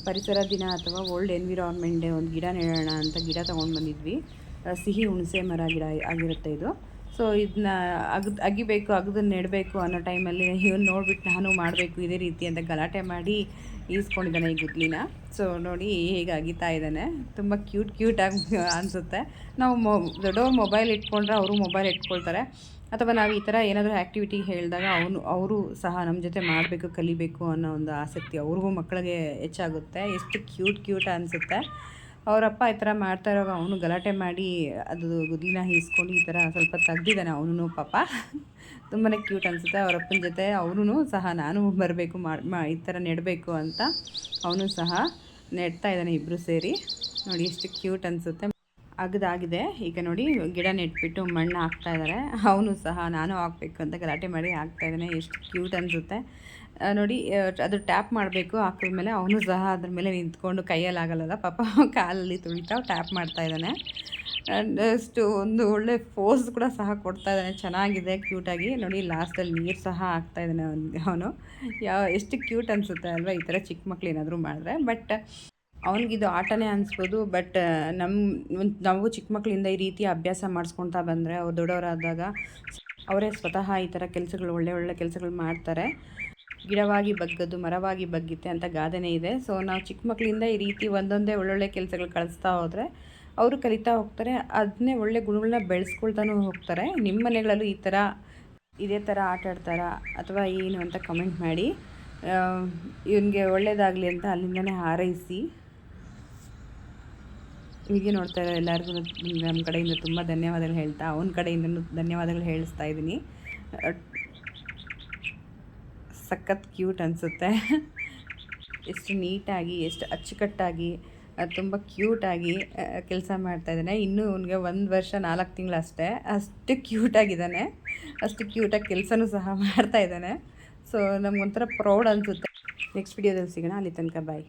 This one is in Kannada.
ಪರಿಸರ ದಿನ ಅಥವಾ ವರ್ಲ್ಡ್ ಎನ್ವಿರಾನ್ಮೆಂಟ್ ಡೇ ಒಂದು ಗಿಡ ನೆಡೋಣ ಅಂತ ಗಿಡ ತೊಗೊಂಡು ಬಂದಿದ್ವಿ. ಸಿಹಿ ಹುಣಸೆ ಮರ ಗಿಡ ಆಗಿರುತ್ತೆ ಇದು. ಸೊ ಇದನ್ನ ಅಗಿಬೇಕು, ಅಗದನ್ನು ನೆಡಬೇಕು ಅನ್ನೋ ಟೈಮಲ್ಲಿ ಇವನು ನೋಡಿಬಿಟ್ಟು ನಾನು ಮಾಡಬೇಕು ಇದೇ ರೀತಿ ಅಂತ ಗಲಾಟೆ ಮಾಡಿ ಈಸ್ಕೊಂಡಿದ್ದಾನೆ ಈ ಗುದ್ಲಿನ. ಸೊ ನೋಡಿ ಹೇಗೆ ಅಗಿತಾ ಇದ್ದಾನೆ, ತುಂಬ ಕ್ಯೂಟಾಗಿ ಅನಿಸುತ್ತೆ. ನಾವು ದೊಡ್ಡವ್ರು ಮೊಬೈಲ್ ಇಟ್ಕೊಂಡ್ರೆ ಅವರು ಮೊಬೈಲ್ ಇಟ್ಕೊಳ್ತಾರೆ, ಅಥವಾ ನಾವು ಈ ಥರ ಏನಾದರೂ ಆ್ಯಕ್ಟಿವಿಟಿ ಹೇಳಿದಾಗ ಅವರು ಸಹ ನಮ್ಮ ಜೊತೆ ಮಾಡಬೇಕು, ಕಲಿಬೇಕು ಅನ್ನೋ ಒಂದು ಆಸಕ್ತಿ ಅವ್ರಿಗೂ ಮಕ್ಕಳಿಗೆ ಹೆಚ್ಚಾಗುತ್ತೆ. ಎಷ್ಟು ಕ್ಯೂಟ್ ಅನಿಸುತ್ತೆ. ಅವರಪ್ಪ ಈ ಥರ ಮಾಡ್ತಾ ಇರುವಾಗ ಅವನು ಗಲಾಟೆ ಮಾಡಿ ಅದು ಗುದ್ಲಿನ ಈಸ್ಕೊಂಡು ಈ ಥರ ಸ್ವಲ್ಪ ತೆಗ್ದಿದ್ದಾನೆ ಅವನು ಪಾಪ. ತುಂಬಾ ಕ್ಯೂಟ್ ಅನಿಸುತ್ತೆ. ಅವರಪ್ಪನ ಜೊತೆ ಅವನು ಸಹ ನಾನು ಬರಬೇಕು ಈ ಥರ ನೆಡಬೇಕು ಅಂತ ಅವನು ಸಹ ನೆಡ್ತಾ ಇದ್ದಾನೆ. ಇಬ್ಬರು ಸೇರಿ ನೋಡಿ ಎಷ್ಟು ಕ್ಯೂಟ್ ಅನಿಸುತ್ತೆ. ಅಗದಾಗಿದೆ. ಈಗ ನೋಡಿ ಗಿಡ ನೆಟ್ಬಿಟ್ಟು ಮಣ್ಣು ಹಾಕ್ತಾ ಇದ್ದಾರೆ. ಅವನು ಸಹ ನಾನು ಹಾಕಬೇಕು ಅಂತ ಗಲಾಟೆ ಮಾಡಿ ಹಾಕ್ತಾಯಿದ್ದಾನೆ. ಎಷ್ಟು ಕ್ಯೂಟ್ ಅನಿಸುತ್ತೆ ನೋಡಿ. ಅದು ಟ್ಯಾಪ್ ಮಾಡಬೇಕು, ಹಾಕಿದ್ಮೇಲೆ ಅವನು ಸಹ ಅದ್ರ ಮೇಲೆ ನಿಂತ್ಕೊಂಡು ಕೈಯಲ್ಲಿ ಆಗಲ್ಲ ಪಾಪ, ಕಾಲಲ್ಲಿ ತುಳಿತಾ ಟ್ಯಾಪ್ ಮಾಡ್ತಾ ಇದ್ದಾನೆ. ಅಷ್ಟು ಒಂದು ಒಳ್ಳೆ ಫೋಸ್ ಕೂಡ ಸಹ ಕೊಡ್ತಾ ಇದ್ದಾನೆ. ಚೆನ್ನಾಗಿದೆ ಕ್ಯೂಟಾಗಿ ನೋಡಿ. ಲಾಸ್ಟಲ್ಲಿ ನೀರು ಸಹ ಹಾಕ್ತಾ ಇದ್ದಾನೆ ಅವನು. ಎಷ್ಟು ಕ್ಯೂಟ್ ಅನಿಸುತ್ತೆ ಅಲ್ವಾ ಈ ಥರ ಚಿಕ್ಕ ಮಕ್ಳು ಏನಾದರೂ ಮಾಡಿದ್ರೆ. ಬಟ್ ಅವನಿಗಿದು ಆಟನೇ ಅನಿಸ್ಬೋದು. ಬಟ್ ನಾವು ಚಿಕ್ಕ ಮಕ್ಕಳಿಂದ ಈ ರೀತಿ ಅಭ್ಯಾಸ ಮಾಡಿಸ್ಕೊಳ್ತಾ ಬಂದರೆ ಅವ್ರು ದೊಡ್ಡವರಾದಾಗ ಅವರೇ ಸ್ವತಃ ಈ ಥರ ಕೆಲಸಗಳು ಒಳ್ಳೆ ಕೆಲಸಗಳು ಮಾಡ್ತಾರೆ. ಗಿಡವಾಗಿ ಬಗ್ಗದು ಮರವಾಗಿ ಬಗ್ಗಿತೆ ಅಂತ ಗಾದೆನೇ ಇದೆ. ಸೊ ನಾವು ಚಿಕ್ಕ ಮಕ್ಕಳಿಂದ ಈ ರೀತಿ ಒಂದೊಂದೇ ಒಳ್ಳೊಳ್ಳೆ ಕೆಲಸಗಳು ಕಳಿಸ್ತಾ ಹೋದರೆ ಅವರು ಕಲಿತಾ ಹೋಗ್ತಾರೆ. ಅದನ್ನೇ ಒಳ್ಳೆ ಗುಣಗಳನ್ನ ಬೆಳೆಸ್ಕೊಳ್ತಾನೂ ಹೋಗ್ತಾರೆ. ನಿಮ್ಮ ಮನೆಗಳಲ್ಲೂ ಇದೇ ಥರ ಆಟ ಆಡ್ತಾರಾ ಅಥವಾ ಏನು ಅಂತ ಕಮೆಂಟ್ ಮಾಡಿ. ಇವನಿಗೆ ಒಳ್ಳೆಯದಾಗಲಿ ಅಂತ ಅಲ್ಲಿಂದನೇ ಹಾರೈಸಿ. ಹೀಗೆ ನೋಡ್ತಾ ಇರೋ ಎಲ್ಲರಿಗೂ ನಮ್ಮ ಕಡೆಯಿಂದ ತುಂಬ ಧನ್ಯವಾದಗಳು ಹೇಳ್ತಾ ಅವನ ಕಡೆಯಿಂದ ಧನ್ಯವಾದಗಳು ಹೇಳಿಸ್ತಾ ಇದ್ದೀನಿ. ಸಖತ್ ಕ್ಯೂಟ್ ಅನಿಸುತ್ತೆ. ಎಷ್ಟು ನೀಟಾಗಿ, ಎಷ್ಟು ಅಚ್ಚುಕಟ್ಟಾಗಿ, ತುಂಬ ಕ್ಯೂಟಾಗಿ ಕೆಲಸ ಮಾಡ್ತಾಯಿದ್ದಾನೆ. ಇನ್ನೂ ಅವನಿಗೆ 1 ವರ್ಷ 4 ತಿಂಗಳು ಅಷ್ಟೇ. ಅಷ್ಟು ಕ್ಯೂಟಾಗಿದ್ದಾನೆ. ಅಷ್ಟು ಕ್ಯೂಟಾಗಿ ಕೆಲಸನೂ ಸಹ ಮಾಡ್ತಾಯಿದ್ದಾನೆ. ಸೊ ನಮಗೊಂಥರ ಪ್ರೌಡ್ ಅನಿಸುತ್ತೆ. ನೆಕ್ಸ್ಟ್ ವಿಡಿಯೋದಲ್ಲಿ ಸಿಗೋಣ. ಅಲ್ಲಿ ತನಕ ಬಾಯ್.